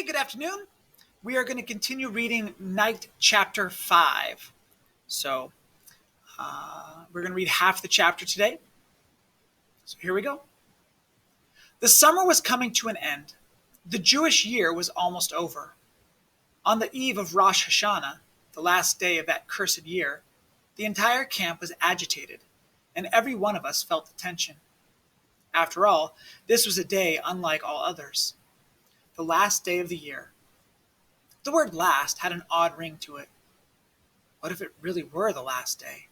good afternoon. We are going to continue reading Night chapter 5. So, we're going to read half the chapter today. So, here we go. The summer was coming to an end. The Jewish year was almost over. On the eve of Rosh Hashanah, the last day of that cursed year, the entire camp was agitated, and every one of us felt the tension. After all, this was a day unlike all others. The last day of the year. The word last had an odd ring to it. What if it really were the last day?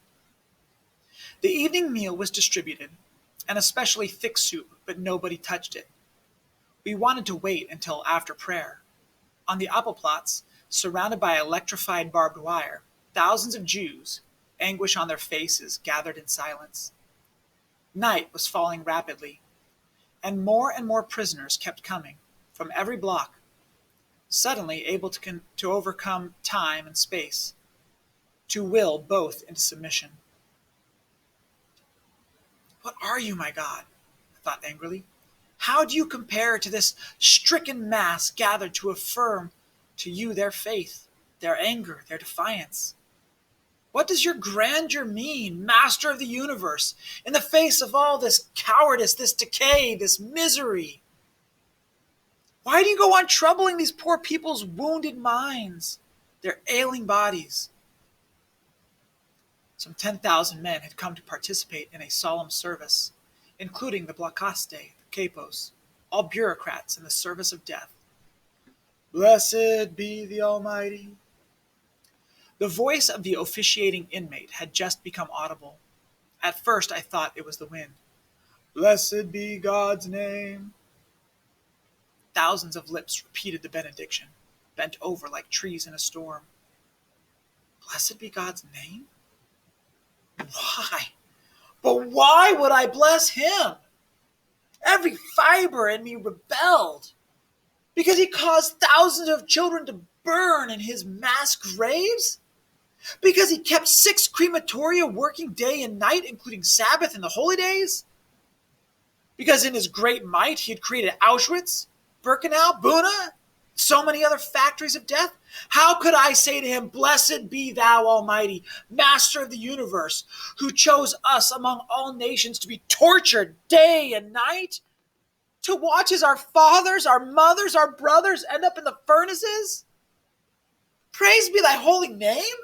The evening meal was distributed, an especially thick soup, but nobody touched it. We wanted to wait until after prayer. On the Appelplatz, surrounded by electrified barbed wire, thousands of Jews, anguish on their faces, gathered in silence. Night was falling rapidly, and more prisoners kept coming, from every block, suddenly able to overcome time and space, to will both into submission. What are you, my God? I thought angrily. How do you compare to this stricken mass gathered to affirm to you their faith, their anger, their defiance? What does your grandeur mean, Master of the universe, in the face of all this cowardice, this decay, this misery? Why do you go on troubling these poor people's wounded minds, their ailing bodies? Some 10,000 men had come to participate in a solemn service, including the Blakaste, the Capos, all bureaucrats in the service of death. Blessed be the Almighty. The voice of the officiating inmate had just become audible. At first I thought it was the wind. Blessed be God's name. Thousands of lips repeated the benediction, bent over like trees in a storm. Blessed be God's name? Why? But why would I bless him? Every fiber in me rebelled. Because he caused thousands of children to burn in his mass graves? Because he kept 6 crematoria working day and night, including Sabbath and the holy days? Because in his great might he had created Auschwitz, Birkenau, Buna, so many other factories of death? How could I say to him, Blessed be thou, Almighty, Master of the universe, who chose us among all nations to be tortured day and night? To watch as our fathers, our mothers, our brothers end up in the furnaces? Praise be thy holy name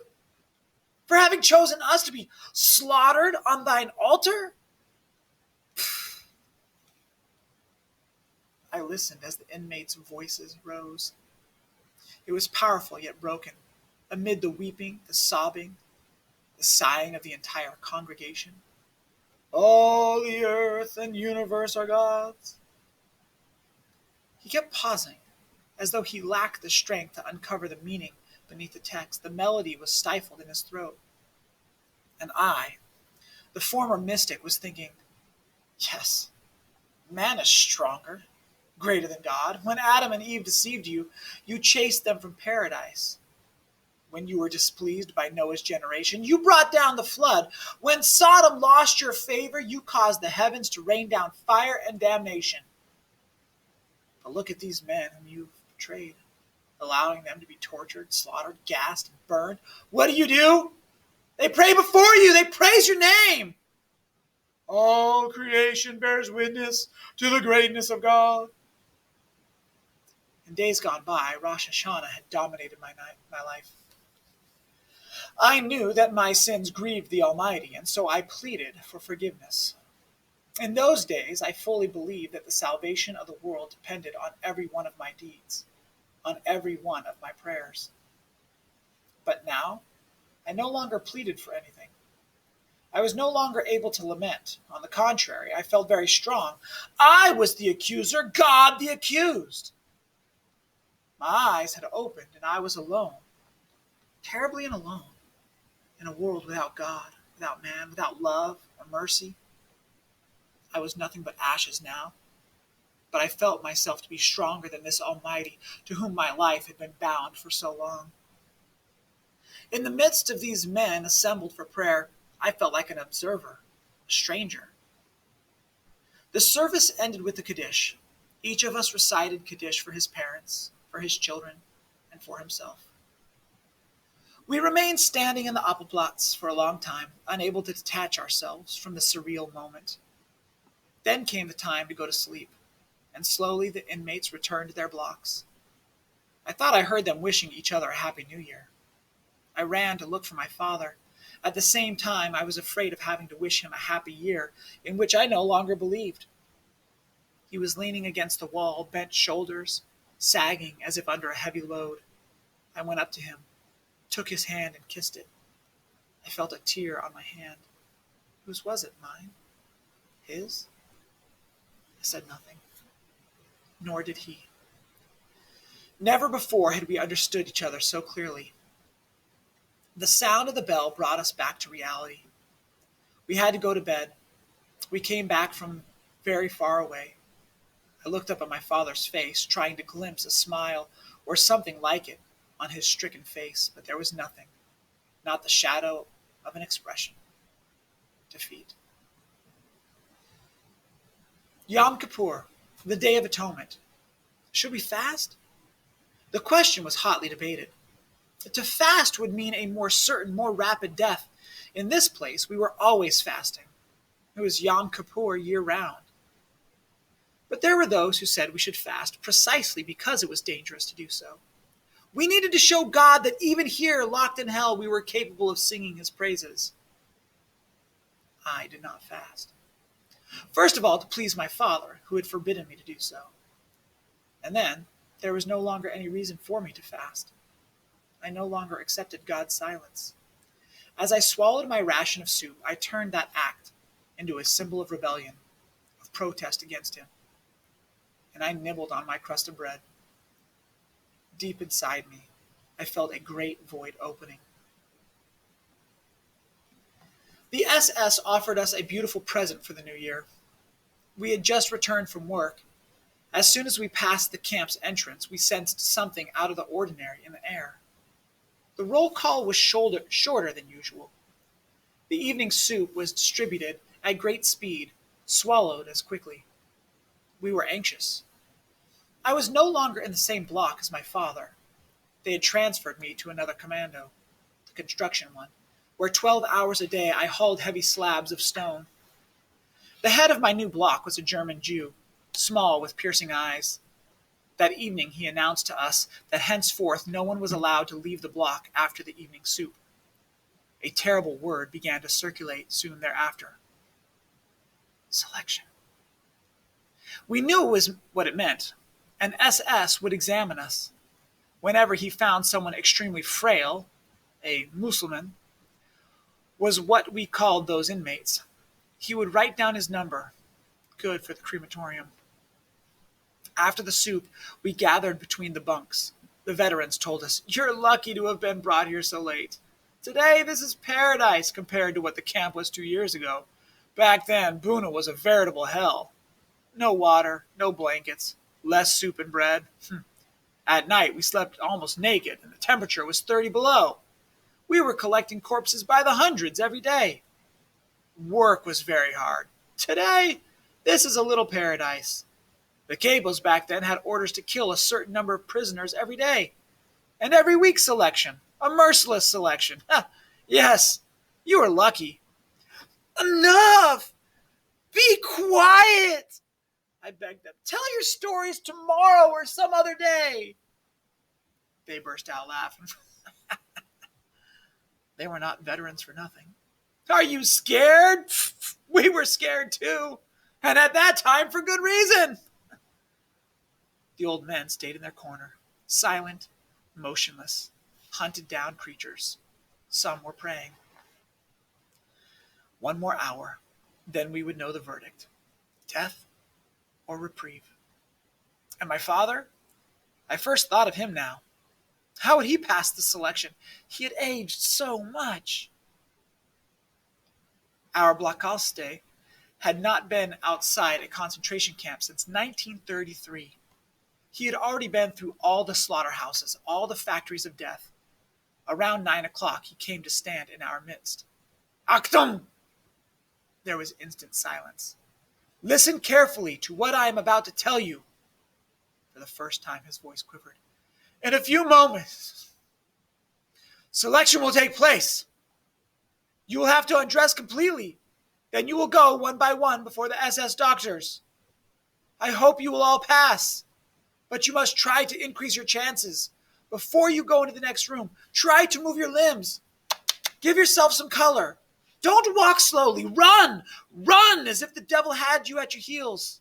for having chosen us to be slaughtered on thine altar? I listened as the inmates' voices rose. It was powerful yet broken, amid the weeping, the sobbing, the sighing of the entire congregation. All the earth and universe are God's. He kept pausing, as though he lacked the strength to uncover the meaning beneath the text. The melody was stifled in his throat. And I, the former mystic, was thinking, yes, man is stronger, greater than God. When Adam and Eve deceived you, you chased them from paradise. When you were displeased by Noah's generation, you brought down the flood. When Sodom lost your favor, you caused the heavens to rain down fire and damnation. But look at these men whom you've betrayed, allowing them to be tortured, slaughtered, gassed, and burned. What do? They pray before you. They praise your name. All creation bears witness to the greatness of God. In days gone by, Rosh Hashanah had dominated my life. I knew that my sins grieved the Almighty, and so I pleaded for forgiveness. In those days, I fully believed that the salvation of the world depended on every one of my deeds, on every one of my prayers. But now, I no longer pleaded for anything. I was no longer able to lament. On the contrary, I felt very strong. I was the accuser, God the accused. My eyes had opened, and I was alone, terribly and alone, in a world without God, without man, without love or mercy. I was nothing but ashes now, but I felt myself to be stronger than this Almighty, to whom my life had been bound for so long. In the midst of these men assembled for prayer, I felt like an observer, a stranger. The service ended with the Kaddish. Each of us recited Kaddish for his parents, for his children, and for himself. We remained standing in the Appelplatz for a long time, unable to detach ourselves from the surreal moment. Then came the time to go to sleep, and slowly the inmates returned to their blocks. I thought I heard them wishing each other a Happy New Year. I ran to look for my father. At the same time, I was afraid of having to wish him a happy year, in which I no longer believed. He was leaning against the wall, bent shoulders, sagging as if under a heavy load. I went up to him, took his hand and kissed it. I felt a tear on my hand. Whose was it, mine? His? I said nothing. Nor did he. Never before had we understood each other so clearly. The sound of the bell brought us back to reality. We had to go to bed. We came back from very far away. I looked up at my father's face, trying to glimpse a smile or something like it on his stricken face, but there was nothing, not the shadow of an expression. Defeat. Yom Kippur, the Day of Atonement. Should we fast? The question was hotly debated. To fast would mean a more certain, more rapid death. In this place, we were always fasting. It was Yom Kippur year-round. But there were those who said we should fast precisely because it was dangerous to do so. We needed to show God that even here, locked in hell, we were capable of singing his praises. I did not fast. First of all, to please my father, who had forbidden me to do so. And then, there was no longer any reason for me to fast. I no longer accepted God's silence. As I swallowed my ration of soup, I turned that act into a symbol of rebellion, of protest against him. And I nibbled on my crust of bread. Deep inside me, I felt a great void opening. The SS offered us a beautiful present for the new year. We had just returned from work. As soon as we passed the camp's entrance, we sensed something out of the ordinary in the air. The roll call was shorter than usual. The evening soup was distributed at great speed, swallowed as quickly. We were anxious. I was no longer in the same block as my father. They had transferred me to another commando, the construction one, where 12 hours a day I hauled heavy slabs of stone. The head of my new block was a German Jew, small with piercing eyes. That evening he announced to us that henceforth no one was allowed to leave the block after the evening soup. A terrible word began to circulate soon thereafter. Selection. We knew it was what it meant. An SS would examine us. Whenever he found someone extremely frail, a Mussulman, was what we called those inmates, he would write down his number. Good for the crematorium. After the soup, we gathered between the bunks. The veterans told us, "You're lucky to have been brought here so late. Today, this is paradise compared to what the camp was 2 years ago. Back then, Buna was a veritable hell. No water, no blankets, less soup and bread. At night, we slept almost naked, and the temperature was 30 below. We were collecting corpses by the hundreds every day. Work was very hard. Today, this is a little paradise. The capos back then had orders to kill a certain number of prisoners every day. And every week selection. A merciless selection. Yes, you were lucky." "Enough! Be quiet!" I begged them. "Tell your stories tomorrow or some other day." They burst out laughing. They were not veterans for nothing. "Are you scared? We were scared too. And at that time for good reason." The old men stayed in their corner, silent, motionless, hunted down creatures. Some were praying. One more hour, then we would know the verdict. Death or reprieve. And my father? I first thought of him now. How would he pass the selection? He had aged so much. Our Blockaste had not been outside a concentration camp since 1933. He had already been through all the slaughterhouses, all the factories of death. Around 9 o'clock, he came to stand in our midst. "Achtung!" There was instant silence. "Listen carefully to what I am about to tell you." For the first time, his voice quivered. In a few moments, selection will take place. You will have to undress completely. Then you will go one by one before the SS doctors. I hope you will all pass, but you must try to increase your chances. Before you go into the next room, try to move your limbs. Give yourself some color. Don't walk slowly. Run! Run as if the devil had you at your heels.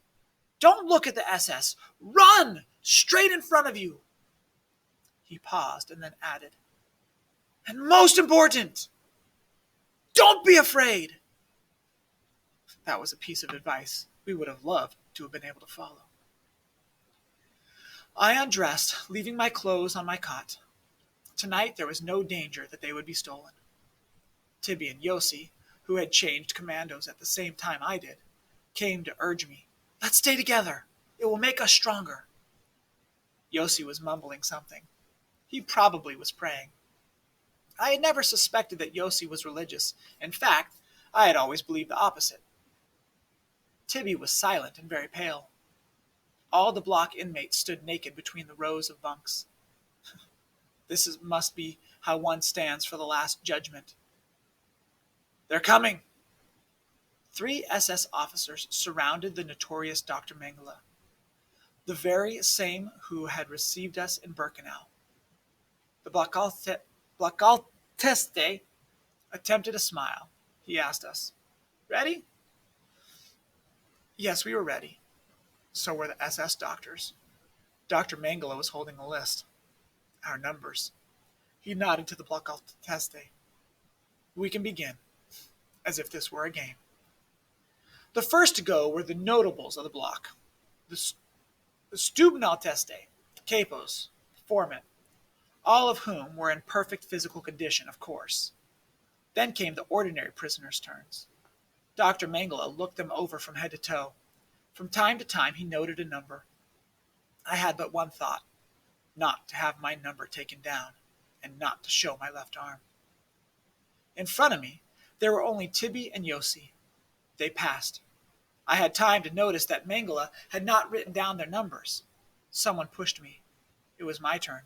Don't look at the SS. Run straight in front of you. He paused and then added, and most important, don't be afraid. That was a piece of advice we would have loved to have been able to follow. I undressed, leaving my clothes on my cot. Tonight there was no danger that they would be stolen. Tibby and Yossi, who had changed commandos at the same time I did, came to urge me, let's stay together. It will make us stronger. Yossi was mumbling something. He probably was praying. I had never suspected that Yossi was religious. In fact, I had always believed the opposite. Tibby was silent and very pale. All the block inmates stood naked between the rows of bunks. Must be how one stands for the last judgment. They're coming. 3 SS officers surrounded the notorious Dr. Mengele, the very same who had received us in Birkenau. The Blockalteste attempted a smile. He asked us, ready? Yes, we were ready. So were the SS doctors. Dr. Mengele was holding a list. Our numbers. He nodded to the Blockalteste. We can begin, as if this were a game. The first to go were the notables of the block. The Stubnalteste, capos, foremen, all of whom were in perfect physical condition, of course. Then came the ordinary prisoners' turns. Dr. Mengele looked them over from head to toe. From time to time he noted a number. I had but one thought, not to have my number taken down, and not to show my left arm. In front of me, there were only Tibby and Yossi. They passed. I had time to notice that Mengele had not written down their numbers. Someone pushed me. It was my turn.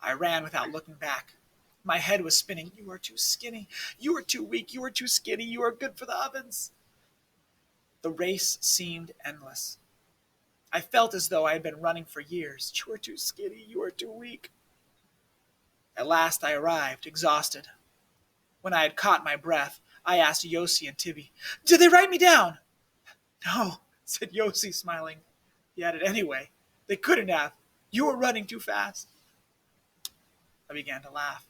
I ran without looking back. My head was spinning. You are too skinny. You are too weak. You are too skinny. You are good for the ovens. The race seemed endless. I felt as though I had been running for years. You are too skinny. You are too weak. At last I arrived, exhausted. When I had caught my breath, I asked Yossi and Tibby, did they write me down? No, said Yossi, smiling. He added, anyway, they couldn't have. You were running too fast. I began to laugh.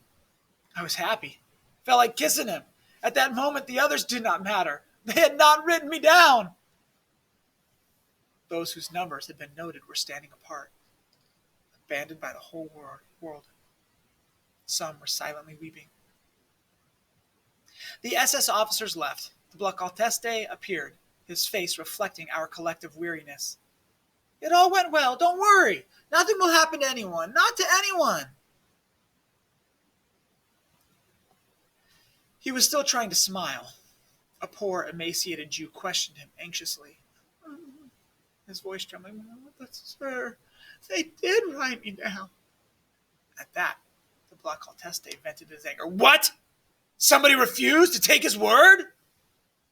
I was happy. Felt like kissing him. At that moment, the others did not matter. They had not written me down. Those whose numbers had been noted were standing apart, abandoned by the whole world. Some were silently weeping. The SS officers left. The Blockalteste appeared, his face reflecting our collective weariness. It all went well. Don't worry. Nothing will happen to anyone. Not to anyone. He was still trying to smile. A poor, emaciated Jew questioned him anxiously. His voice trembling. But sir, they did write me down. At that, the Blockalteste vented his anger. What? Somebody refused to take his word?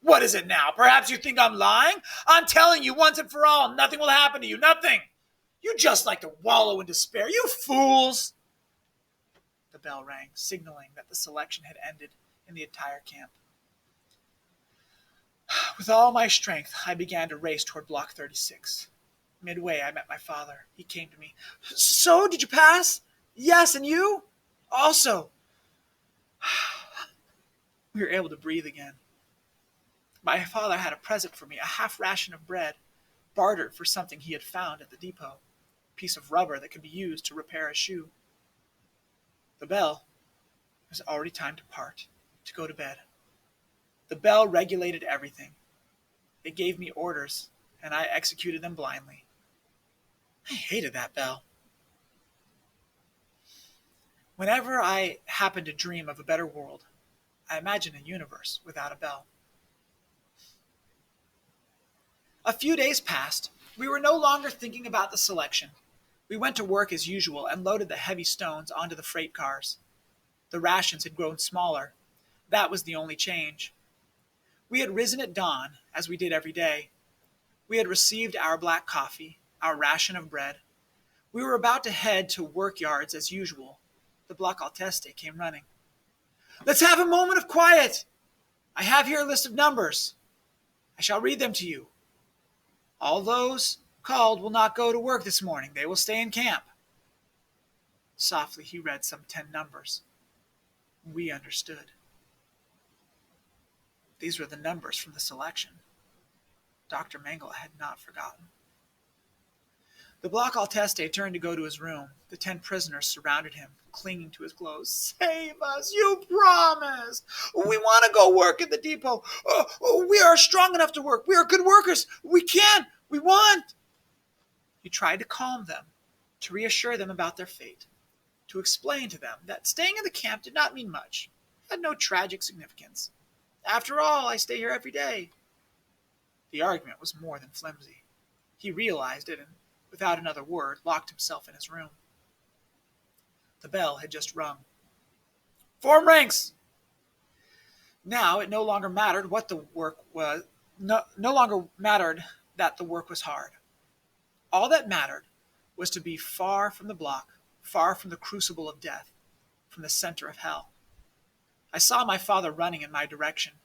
What is it now? Perhaps you think I'm lying? I'm telling you once and for all, nothing will happen to you. Nothing. You just like to wallow in despair. You fools. The bell rang, signaling that the selection had ended in the entire camp. With all my strength, I began to race toward Block 36. Midway, I met my father. He came to me. So, did you pass? Yes, and you? Also. We were able to breathe again. My father had a present for me, a half ration of bread, bartered for something he had found at the depot, a piece of rubber that could be used to repair a shoe. The bell. It was already time to part, to go to bed. The bell regulated everything. It gave me orders, and I executed them blindly. I hated that bell. Whenever I happened to dream of a better world, I imagined a universe without a bell. A few days passed. We were no longer thinking about the selection. We went to work as usual and loaded the heavy stones onto the freight cars. The rations had grown smaller. That was the only change. We had risen at dawn, as we did every day. We had received our black coffee, our ration of bread. We were about to head to work yards as usual. The Bloc Alteste came running. "Let's have a moment of quiet. I have here a list of numbers. I shall read them to you. All those called will not go to work this morning. They will stay in camp." Softly he read some 10 numbers. We understood. These were the numbers from the selection. Dr. Mengele had not forgotten. The Bloc Alteste turned to go to his room. The 10 prisoners surrounded him, clinging to his clothes. "Save us! You promised! We want to go work at the depot. We are strong enough to work. We are good workers. We can. We want." He tried to calm them, to reassure them about their fate, to explain to them that staying in the camp did not mean much, had no tragic significance. "After all, I stay here every day." The argument was more than flimsy. He realized it and, without another word, locked himself in his room. The bell had just rung. "Form ranks!" Now it no longer mattered what the work was. No longer mattered that the work was hard. All that mattered was to be far from the block, far from the crucible of death, from the center of hell. I saw my father running in my direction.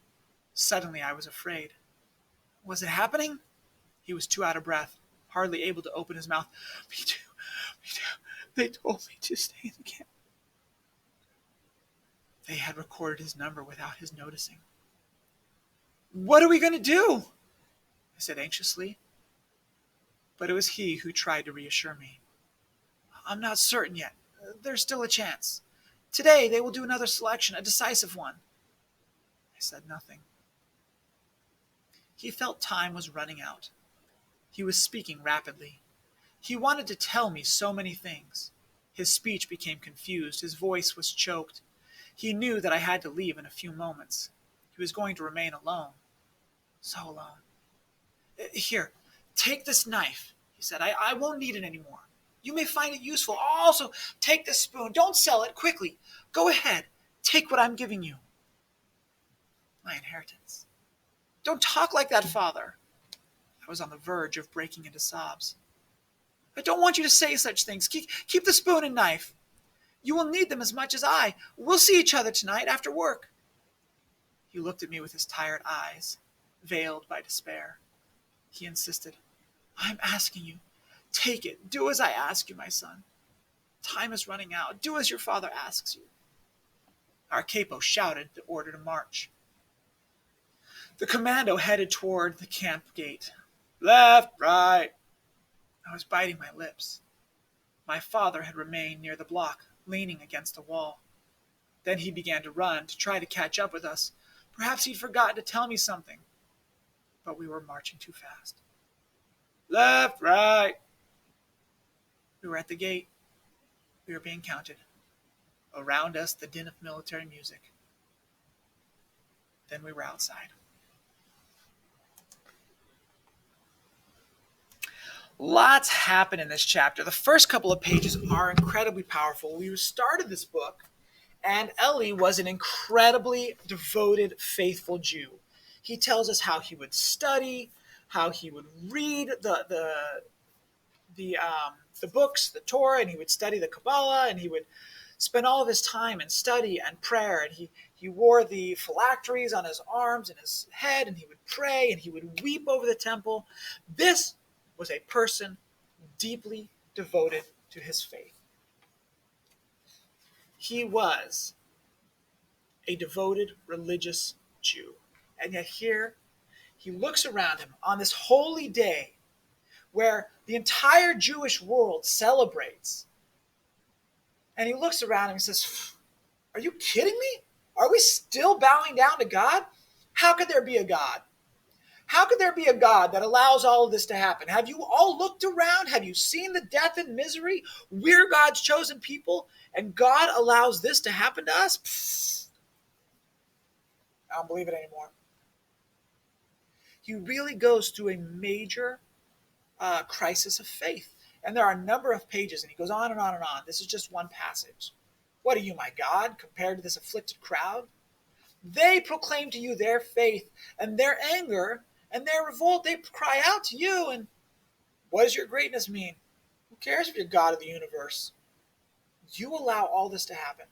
Suddenly I was afraid. Was it happening? He was too out of breath, hardly able to open his mouth. Me too. They told me to stay in the camp." They had recorded his number without his noticing. "What are we going to do?" I said anxiously. But it was he who tried to reassure me. "I'm not certain yet. There's still a chance. Today they will do another selection, a decisive one." I said nothing. He felt time was running out. He was speaking rapidly. He wanted to tell me so many things. His speech became confused. His voice was choked. He knew that I had to leave in a few moments. He was going to remain alone. So alone. "Here, take this knife," he said. I won't need it anymore. You may find it useful. Also, take this spoon. Don't sell it. Quickly. Go ahead. Take what I'm giving you." My inheritance. "Don't talk like that, Father." I was on the verge of breaking into sobs. "I don't want you to say such things. Keep the spoon and knife. You will need them as much as I. We'll see each other tonight after work." He looked at me with his tired eyes, veiled by despair. He insisted. "I'm asking you. Take it. Do as I ask you, my son. Time is running out. Do as your father asks you." Our capo shouted the order to march. The commando headed toward the camp gate. "Left, right." I was biting my lips. My father had remained near the block, leaning against a wall. Then he began to run, to try to catch up with us. Perhaps he'd forgotten to tell me something. But we were marching too fast. "Left, right." We were at the gate. We were being counted. Around us, the din of military music. Then we were outside. Lots happen in this chapter. The first couple of pages are incredibly powerful. We started this book, and Eli was an incredibly devoted, faithful Jew. He tells us how he would study, how he would read the books, the Torah, and he would study the Kabbalah, and he would spend all of his time in study and prayer. And he wore the phylacteries on his arms and his head, and he would pray, and he would weep over the temple. This was a person deeply devoted to his faith. He was a devoted religious Jew. And yet here, he looks around him on this holy day where the entire Jewish world celebrates. And he looks around him and says, "Are you kidding me? Are we still bowing down to God? How could there be a God? How could there be a God that allows all of this to happen? Have you all looked around? Have you seen the death and misery? We're God's chosen people, and God allows this to happen to us? Pfft. I don't believe it anymore." He really goes through a major crisis of faith. And there are a number of pages, and he goes on and on and on. This is just one passage. What are you, my God, compared to this afflicted crowd? They proclaim to you their faith and their anger and their revolt. They cry out to you. And what does your greatness mean? Who cares if you're God of the universe? You allow all this to happen.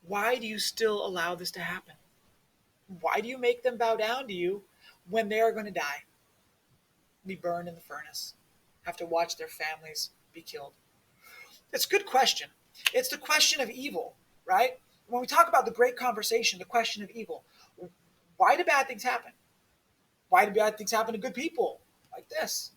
Why do you still allow this to happen? Why do you make them bow down to you when they are going to die, be burned in the furnace, have to watch their families be killed? It's a good question. It's the question of evil, right? When we talk about the great conversation, the question of evil, why do bad things happen? Why do bad things happen to good people like this?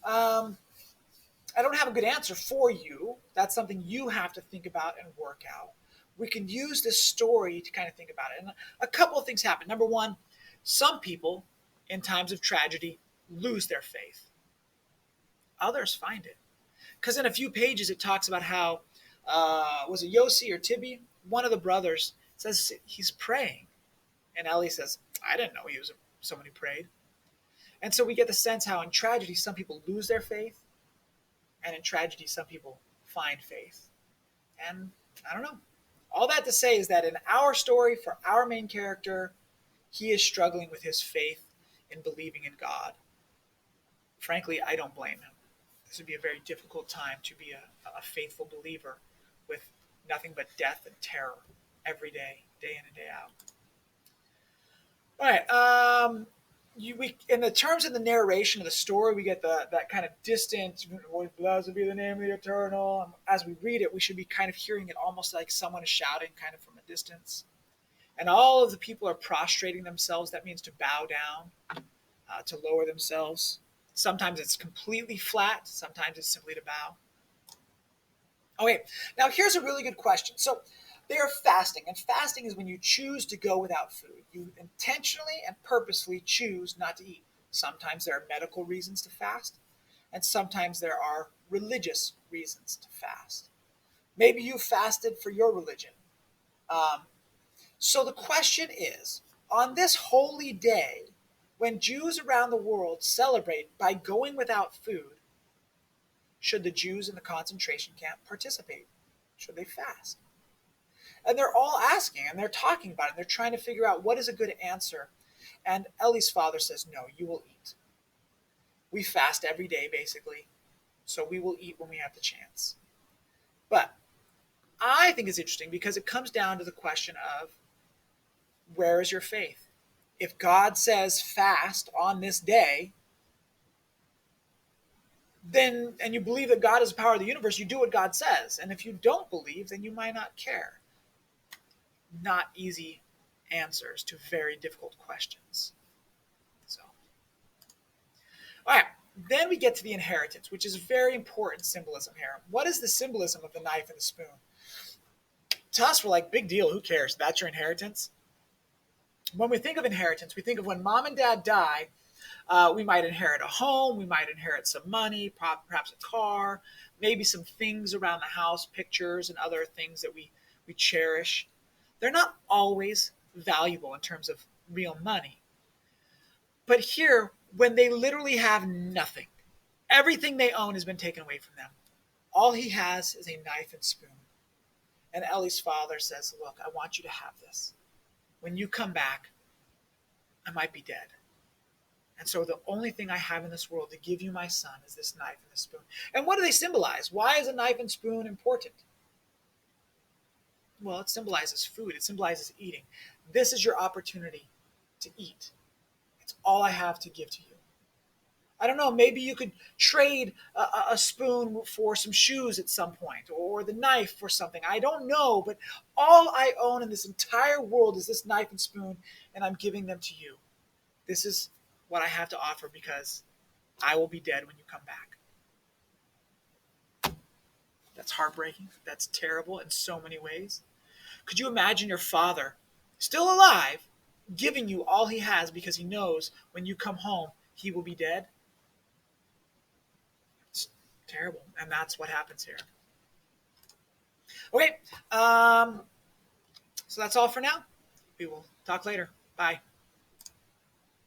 I don't have a good answer for you. That's something you have to think about and work out. We can use this story to kind of think about it. And a couple of things happen. Number one, some people in times of tragedy lose their faith. Others find it. Because in a few pages it talks about how, was it Yossi or Tibby? One of the brothers says he's praying. And Ellie says, I didn't know he was someone who prayed. And so we get the sense how in tragedy some people lose their faith. And in tragedy, some people find faith. And I don't know. All that to say is that in our story, for our main character, he is struggling with his faith in believing in God. Frankly, I don't blame him. This would be a very difficult time to be a faithful believer with nothing but death and terror every day, day in and day out. All right. In the terms of the narration of the story, we get that kind of distant, blessed be the name of the eternal. As we read it, we should be kind of hearing it almost like someone is shouting kind of from a distance. And all of the people are prostrating themselves. That means to bow down, to lower themselves. Sometimes it's completely flat. Sometimes it's simply to bow. Okay, now here's a really good question. So they are fasting, and fasting is when you choose to go without food. You intentionally and purposely choose not to eat. Sometimes there are medical reasons to fast, and sometimes there are religious reasons to fast. Maybe you fasted for your religion. So the question is, on this holy day, when Jews around the world celebrate by going without food, should the Jews in the concentration camp participate? Should they fast? And they're all asking, and they're talking about it, and they're trying to figure out what is a good answer. And Ellie's father says, no, you will eat. We fast every day, basically, so we will eat when we have the chance. But I think it's interesting because it comes down to the question of, where is your faith? If God says fast on this day, then, and you believe that God is the power of the universe, you do what God says. And if you don't believe, then you might not care. Not easy answers to very difficult questions. So, all right, then we get to the inheritance, which is very important symbolism here. What is the symbolism of the knife and the spoon? To us, we're like, big deal, who cares? That's your inheritance? When we think of inheritance, we think of when mom and dad die, we might inherit a home, we might inherit some money, perhaps a car, maybe some things around the house, pictures and other things that we cherish. They're not always valuable in terms of real money. But here, when they literally have nothing, everything they own has been taken away from them. All he has is a knife and spoon. And Ellie's father says, look, I want you to have this. When you come back, I might be dead. And so the only thing I have in this world to give you, my son, is this knife and this spoon. And what do they symbolize? Why is a knife and spoon important? Well, it symbolizes food. It symbolizes eating. This is your opportunity to eat. It's all I have to give to you. I don't know, maybe you could trade a spoon for some shoes at some point, or the knife for something. I don't know, but all I own in this entire world is this knife and spoon, and I'm giving them to you. This is what I have to offer because I will be dead when you come back. That's heartbreaking. That's terrible in so many ways. Could you imagine your father, still alive, giving you all he has because he knows when you come home, he will be dead? It's terrible. And that's what happens here. Okay. So that's all for now. We will talk later. Bye.